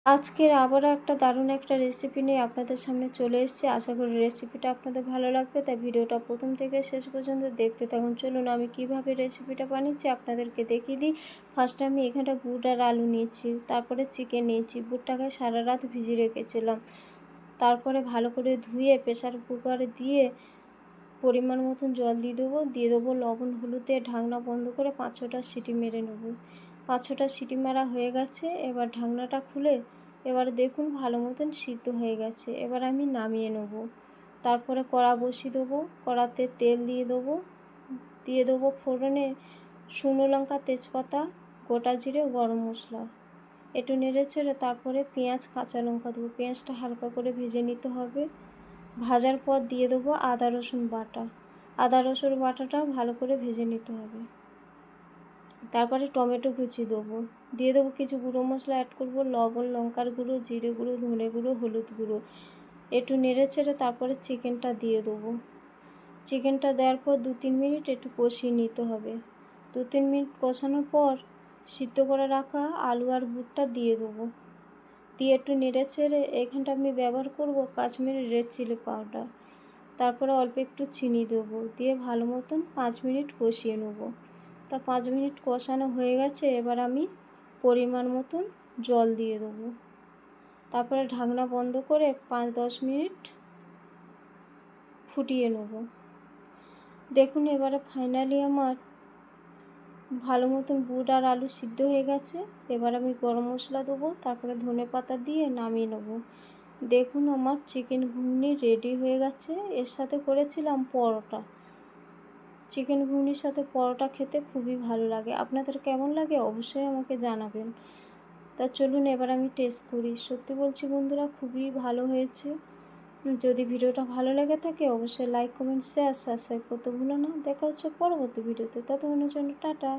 আজকের আবারও একটা দারুণ একটা রেসিপি নিয়ে আপনাদের সামনে চলে এসেছি। আশা করি রেসিপিটা আপনাদের ভালো লাগবে, তাই ভিডিওটা প্রথম থেকে শেষ পর্যন্ত দেখতে থাকুন। চলুন আমি কিভাবে রেসিপিটা বানিয়েছি আপনাদেরকে দেখিয়ে দিই। ফার্স্টে আমি এখানটা বুট আর আলু নিয়েছি, তারপরে চিকেন নিয়েছি। বুটটাকে সারা রাত ভিজিয়ে রেখেছিলাম, তারপরে ভালো করে ধুয়ে প্রেসার কুকারে দিয়ে পরিমাণ মতন জল দিয়ে দেবো লবণ হলুদ দিয়ে ঢাকনা বন্ধ করে 5-6টা সিটি মেরে নেব। 5-6টা সিটি মারা হয়ে গেছে, এবার ঢাকনাটা খুলে এবার দেখুন ভালো মতন সিদ্ধ হয়ে গেছে। এবার আমি নামিয়ে নেব। তারপরে কড়া বসিয়ে দেবো, কড়াতে তেল দিয়ে দেবো ফোড়নে শুকনো লঙ্কা, তেজপাতা, গোটা জিরে, গরম মশলা। একটু নেড়ে ছেড়ে তারপরে পেঁয়াজ, কাঁচা লঙ্কা দেবো। পেঁয়াজটা হালকা করে ভেজে নিতে হবে। ভাজার পর দিয়ে দেবো আদা রসুন বাটা। আদা রসুন বাটাটা ভালো করে ভেজে নিতে হবে। তারপরে টমেটো কুচি দিয়ে দেবো কিছু গুঁড়ো মশলা অ্যাড করব, লবণ, লঙ্কার গুঁড়ো, জিরে গুঁড়ো, ধনে গুঁড়ো, হলুদ গুঁড়ো। একটু নেড়ে ছেড়ে তারপরে চিকেনটা দিয়ে দেবো। চিকেনটা দেওয়ার পর 2-3 মিনিট একটু কষিয়ে নিতে হবে। 2-3 মিনিট কষানোর পর সিদ্ধ করে রাখা আলু আর বুটটা দিয়ে দেবো। দিয়ে একটু নেড়ে ছেড়ে এখানটা আমি ব্যবহার করব কাশ্মীরি রেড চিলি পাউডার। তারপরে অল্প একটু চিনি দেবো, দিয়ে ভালো মতন 5 মিনিট কষিয়ে নেব। তা 5 মিনিট কষানো হয়ে গেছে, এবার আমি পরিমাণ মতন জল দিয়ে দেবো। তারপরে ঢাকনা বন্ধ করে 5-10 মিনিট ফুটিয়ে নেব। দেখুন এবারে ফাইনালি আমার ভালো মতন বুট আর আলু সিদ্ধ হয়ে গেছে। এবার আমি গরম মশলা দেবো, তারপরে ধনে পাতা দিয়ে নামিয়ে নেব। দেখুন আমার চিকেন ঘুগনি রেডি হয়ে গেছে। এর সাথে করেছিলাম পরোটা। চিকেন ঘুগনির সাথে পরোটা খেতে খুবই ভালো লাগে। আপনাদের কেমন লাগে অবশ্যই আমাকে জানাবেন। তা চলুন এবার আমি টেস্ট করি। সত্যি বলছি বন্ধুরা, খুবই ভালো হয়েছে। যদি ভিডিওটা ভালো লেগে থাকে অবশ্যই লাইক, কমেন্ট, শেয়ার, সাবস্ক্রাইব করতে ভুলো না। দেখা হচ্ছে পরবর্তী ভিডিওতে। ততক্ষণের জন্য টাটা।